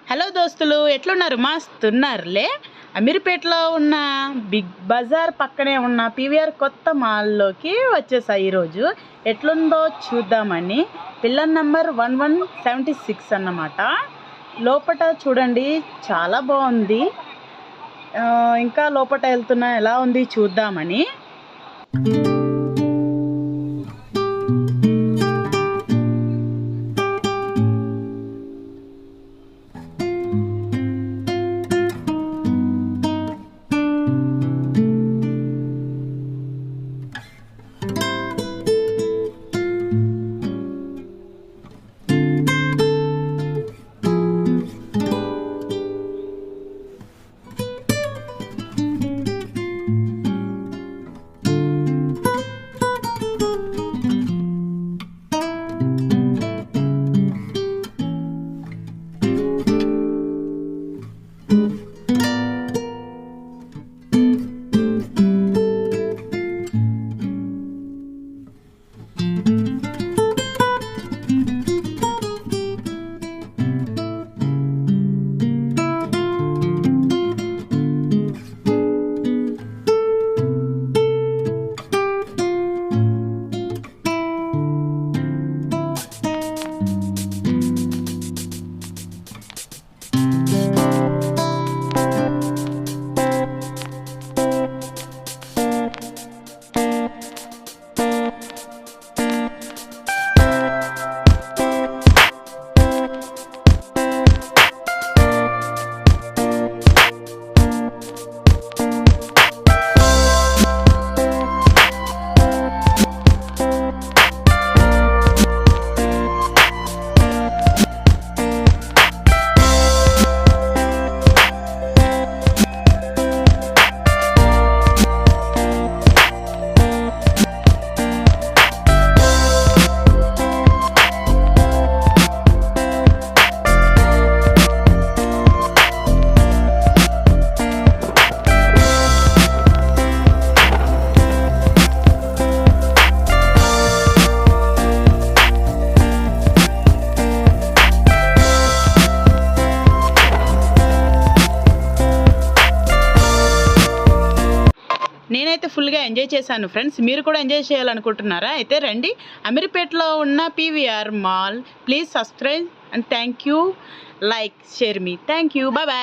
Hello దోస్తులు, ఎట్లున్నారు? మస్తున్నారులే. అమీర్పేటలో ఉన్న బిగ్ బజార్ పక్కనే ఉన్న పీవీఆర్ కొత్త మాల్లోకి వచ్చేసా. ఈరోజు ఎట్లుందో చూద్దామని. పిల్లర్ నెంబర్ 1176 అన్నమాట. లోపట చూడండి, చాలా బాగుంది. ఇంకా లోపట వెళ్తున్నా, ఎలా ఉంది చూద్దామని. నేనైతే ఫుల్గా ఎంజాయ్ చేశాను ఫ్రెండ్స్. మీరు కూడా ఎంజాయ్ చేయాలనుకుంటున్నారా? అయితే రండి, అమీర్పేటలో ఉన్న PVR mall. Please subscribe and thank you. Like, share మీ. Thank you. Bye bye.